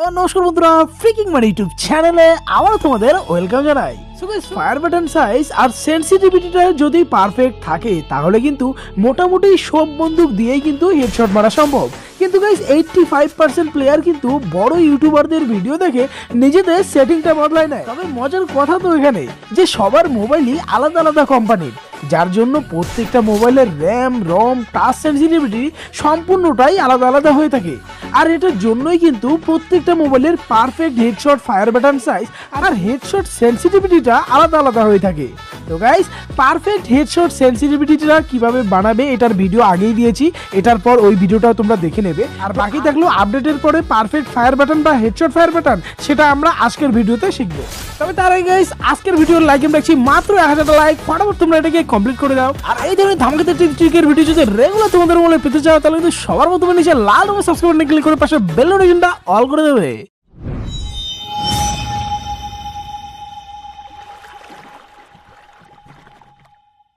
Hello নমস্কার বন্ধুরা, freaking মানি YouTube চ্যানেলে আবার তোমাদের ওয়েলকাম জানাই। So guys, fire button size আর সেনসিটিভিটিটা যদি পারফেক্ট থাকে তাহলে কিন্তু মোটামুটি সব বন্দুক দিয়েই কিন্তু হেডশট মারা সম্ভব। কিন্তু গাইস 85% প্লেয়ার কিন্তু বড় ইউটিউবারদের ভিডিও দেখে নিজেদের সেটিংটা বদলায় নেয়। তবে মজার কথা তো এখানে যে সবার মোবাইলই আলাদা আলাদা কোম্পানির, যার জন্য প্রত্যেকটা মোবাইলের র্যাম রম টাচ সেনসিটিভিটি সম্পূর্ণটাই আলাদা আলাদা হয়ে থাকে। আর এটার জন্যই কিন্তু প্রত্যেকটা মোবাইলের perfect headshot fire button size আর হেডশট সেনসিটিভিটিটা আলাদা আলাদা হয়ে থাকে। তো গাইস, পারফেক্ট হেডশট সেনসিটিভিটিটা কিভাবে বানাবে এটার ভিডিও আগেই দিয়েছি, এটার পর ওই ভিডিওটাও তোমরা দেখে নেবে। আর বাকি থাকলো আপডেটের পরে পারফেক্ট ফায়ার বাটন বা হেডশট ফায়ার বাটন, সেটা আমরা আজকের ভিডিওতে শিখবো। তবে তার আগে গাইস, আজকের ভিডিওর লাইক আমি রাখছি মাত্র 1000 লাইক। ফটাফট তোমরা এটাকে কমপ্লিট করে দাও। আর এই ধরনের ধামাকাদার ট্রিকের ভিডিও যদি রেগুলার তোমাদের মোবাইলে পেতে চাও তাহলে কিন্তু সবার প্রথমে নিচে লাল রঙের সাবস্ক্রাইব বাটনে ক্লিক করে পাশে বেল নোটিফিকেশনটা অল করে দেবে।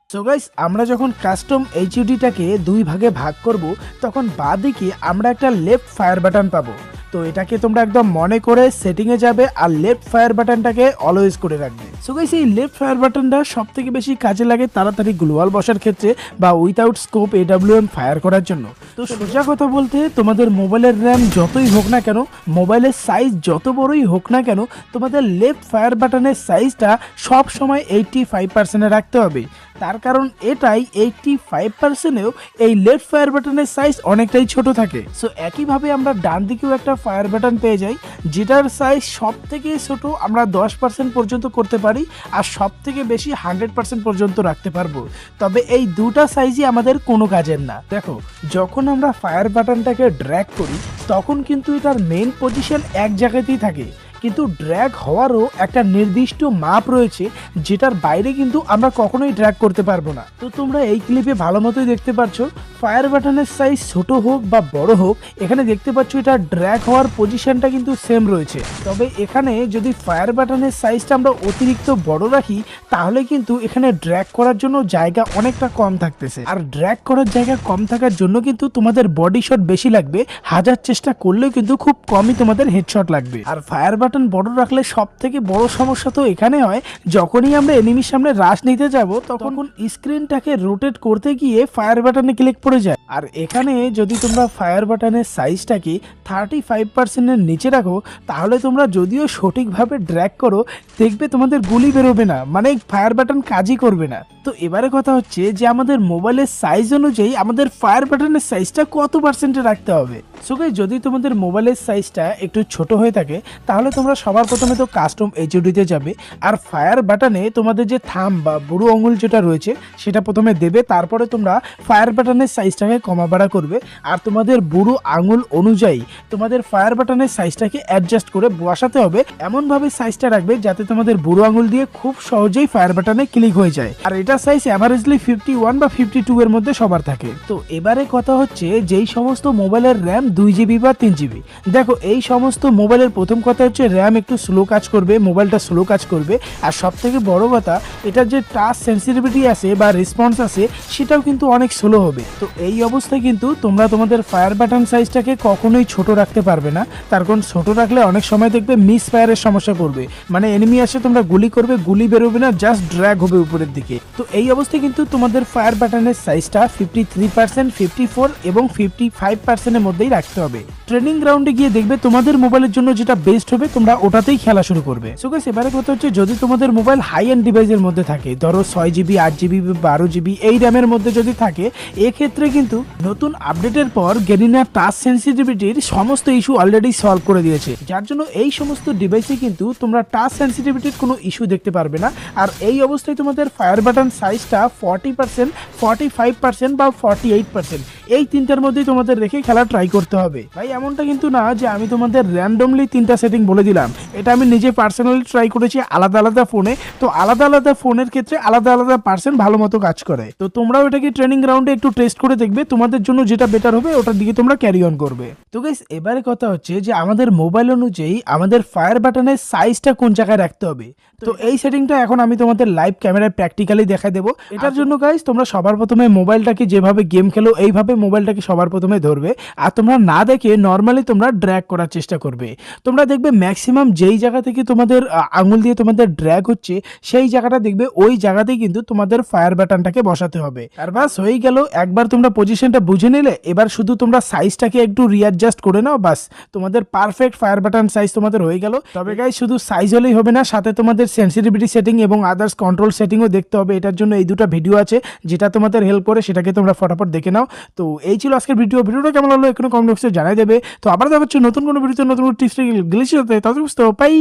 সো গাইস, আমরা যখন কাস্টম এইচইউডিটাকে দুই ভাগে ভাগ করব তখন বাঁদিকে আমরা একটা লেফট ফায়ার বাটন পাবো। তো এটাকে তোমরা একদম মনে করে সেটিংয়ে যাবে আর লেফট ফায়ার বাটনটাকে অলওয়েজ করে রাখবে। সো গাইস, এই লেফট ফায়ার বাটনটা সবথেকে বেশি কাজে লাগে তাড়াতাড়ি গ্লোয়াল বসার ক্ষেত্রে বা উইথাউট স্কোপ AWM ফায়ার করার জন্য। তো সোজা কথা বলতে, তোমাদের মোবাইলের র্যাম যতই হোক না কেন, মোবাইলের সাইজ যত বড়ই হোক না কেন, তোমাদের লেফট ফায়ার বাটনের সাইজটা সব সময় 85% রাখতে হবে। তার কারণ এটাই 85%-এও এই লেফট ফায়ার বাটনের সাইজ অনেকটাই ছোট থাকে। সো একইভাবে আমরা ডান দিকেও একটা ফায়ার বাটন পেয়ে যাই যেটার সাইজ সব থেকে ছোট আমরা 10% পর্যন্ত করতে পারি আর সব থেকে বেশি 100% পর্যন্ত রাখতে পারবো। তবে এই দুটা সাইজই আমাদের কোনো কাজের না। দেখো, যখন আমরা ফায়ার বাটনটাকে ড্র্যাগ করি তখন কিন্তু এটার মেইন পজিশন এক জায়গাতেই থাকে, কিন্তু ড্র্যাগ হওয়ারও একটা নির্দিষ্ট মাপ রয়েছে যেটার বাইরে কিন্তু আমরা কখনোই ড্র্যাগ করতে পারবো না। তো তোমরা এই ক্লিপে ভালো মতোই দেখতে পাচ্ছ ফায়ার বাটনের সাইজ ছোট হোক বা বড় হোক, এখানে দেখতে পাচ্ছ এটা ড্র্যাগ হওয়ার পজিশনটা কিন্তু সেম রয়েছে। তবে এখানে যদি ফায়ার বাটনের সাইজটা আমরা অতিরিক্ত বড় রাখি তাহলে কিন্তু এখানে ড্র্যাগ করার জন্য জায়গা অনেকটা কম থাকতেছে। আর ড্র্যাগ করার জায়গা কম থাকার জন্য কিন্তু তোমাদের বডি শট বেশি লাগবে, হাজার চেষ্টা করলেও কিন্তু খুব কমই তোমাদের হেডশট লাগবে। আর ফায়ার বাটন বড় রাখলে সব থেকে বড় সমস্যা তো এখানে হয়, যখনই আমরা এনিমির সামনে রাশ নিতে যাব তখন স্ক্রিনটাকে রোটেট করতে গিয়ে ফায়ার বাটনে ক্লিক পড়ে যায়। আর এখানে যদি তোমরা ফায়ার বাটনের সাইজটাকে 35%-এর নিচে রাখো তাহলে তোমরা যদিও সঠিকভাবে ড্র্যাগ করো দেখবে তোমাদের গুলি বেরোবে না, মানে ফায়ার বাটন কাজই করবে না। তো এবারে কথা হচ্ছে যে আমাদের মোবাইলের সাইজ অনুযায়ী আমাদের ফায়ার বাটনের সাইজটা কত পার্সেন্টে রাখতে হবে। সো গাইস, যদি তোমাদের মোবাইলের সাইজটা একটু ছোট হয়ে থাকে তাহলে তোমরা সবার প্রথমে তো কাস্টম এইচইউডিতে যাবে আর ফায়ার বাটনে তোমাদের যে থাম্ব বা বুড়ো আঙুল যেটা রয়েছে সেটা প্রথমে দেবে। তারপরে তোমরা ফায়ার বাটনের সাইজটাকে কমা বাড়া করবে আর তোমাদের বুড়ো আঙুল অনুযায়ী তোমাদের ফায়ার বাটনের সাইজটাকে অ্যাডজাস্ট করে বসাতে হবে। এমনভাবে সাইজটা রাখবে যাতে তোমাদের বুড়ো আঙুল দিয়ে খুব সহজেই ফায়ার বাটনে ক্লিক হয়ে যায়। আর এটা সাইজ অ্যাভারেজলি 51 বা 52 এর মধ্যে সবার থাকে। তো এবারে কথা হচ্ছে যেই সমস্ত মোবাইলের র্যাম 2GB বা 3GB, দেখো এই সমস্ত মোবাইলের প্রথম কথা হচ্ছে র্যাম একটু স্লো কাজ করবে, মোবাইলটা স্লো কাজ করবে। আর সব থেকে বড় কথা, এটার যে টাচ সেন্সিটিভিটি আছে বা রেসপন্স আছে সেটাও কিন্তু অনেক স্লো হবে। তো এই অবস্থায় কিন্তু তোমরা তোমাদের ফায়ার বাটন সাইজটাকে কখনোই ছোট রাখতে পারবে না, তার কারণ ছোট রাখলে অনেক সময় দেখবে মিস ফায়ারের সমস্যা করবে, মানে এনিমি আসে তোমরা গুলি করবে, গুলি বেরোবে না, জাস্ট ড্র্যাগ হবে উপরের দিকে। তো এই অবস্থায় কিন্তু তোমাদের ফায়ার বাটনের সাইজটা 53%, 54 এবং 55%-এর মধ্যেই রাখতে হবে। ট্রেনিং গ্রাউন্ডে গিয়ে দেখবে তোমাদের মোবাইলের জন্য যেটা বেস্ট হবে তোমরা ওটাতেই খেলা শুরু করবে। সো গাইস, এবারে কথা হচ্ছে যদি তোমাদের মোবাইল হাই এন্ড ডিভাইসের মধ্যে থাকে, ধরো 6GB, 8GB, 12GB এই র্যামের মধ্যে যদি থাকে, এক্ষেত্রে কিন্তু নতুন আপডেটের পর গেরিনা টাচ সেন্সিটিভিটির সমস্ত ইস্যু অলরেডি সলভ করে দিয়েছে, যার জন্য এই সমস্ত ডিভাইসে কিন্তু তোমরা টাচ সেন্সিটিভিটির কোনো ইস্যু দেখতে পারবে না। আর এই অবস্থায় তোমাদের ফায়ার বাটন সাইজটা 40%, 45% বা 48% এই তিনটার মধ্যেই তোমাদের রেখে খেলা ট্রাই করতে হবে। ভাই এমনটা কিন্তু না যে আমি তোমাদের র্যান্ডমলি তিনটা সেটিং বলে দিলাম। এটা আমি নিজে পার্সোনালি ট্রাই করেছি আলাদা আলাদা ফোনে। তো আলাদা আলাদা ফোনের ক্ষেত্রে আলাদা আলাদা পার্সেন্ট ভালো মতো কাজ করে। তো তোমরাও এটাকে ট্রেনিং গ্রাউন্ডে একটু টেস্ট করে দেখবে, তোমাদের জন্য যেটা বেটার হবে ওটার দিকে তোমরা ক্যারি অন করবে। তো গাইস এবারে কথা হচ্ছে যে আমাদের মোবাইল অনুযায়ী আমাদের ফায়ার বাটনের সাইজটা কোন জায়গায় রাখতে হবে। তো এই সেটিংটা এখন আমি তোমাদের লাইভ ক্যামেরায় প্র্যাকটিক্যালি দেখাই দেবো। এটার জন্য গাইস তোমরা সবার প্রথমে মোবাইলটাকে যেভাবে গেম খেলো এইভাবে মোবাইলটাকে সবার প্রথমে ধরবে, আর তোমরা না দেখে নর্মালি তোমরা ড্র্যাগ করার চেষ্টা করবে। তোমরা দেখবে ম্যাক্সিমাম যেই জায়গা থেকে তোমাদের আঙুল দিয়ে তোমাদের ড্র্যাগ হচ্ছে সেই জায়গাটা দেখবে ওই জায়গাতেই কিন্তু তোমাদের ফায়ার বাটনটাকে বসাতে হবে। আর বাস হয়ে গেল, একবার তোমরা পজিশনটা বুঝে নিলে এবার শুধু তোমরা সাইজটাকে একটু রিঅ্যাডজাস্ট করে নাও, বাস তোমাদের পারফেক্ট ফায়ার বাটন সাইজ তোমাদের হয়ে গেল। তবে গাইস শুধু সাইজ হলেই হবে না, সাথে তোমাদের সেন্সিটিভিটি সেটিং এবং আদার্স কন্ট্রোল সেটিংও দেখতে হবে। এটার জন্য এই দুটো ভিডিও আছে যেটা তোমাদের হেল্প করে, সেটাকে তোমরা ফটাফট দেখে নাও। তো এই ছিল আজকের ভিডিওটা কেমন হলো এখনো কমেন্ট বক্সে জানাই দেবে। তো আবার দেখা হচ্ছে নতুন কোনো ভিডিওতে নতুন টিপস গ্লিচ হতে, তত বুঝতে পাই।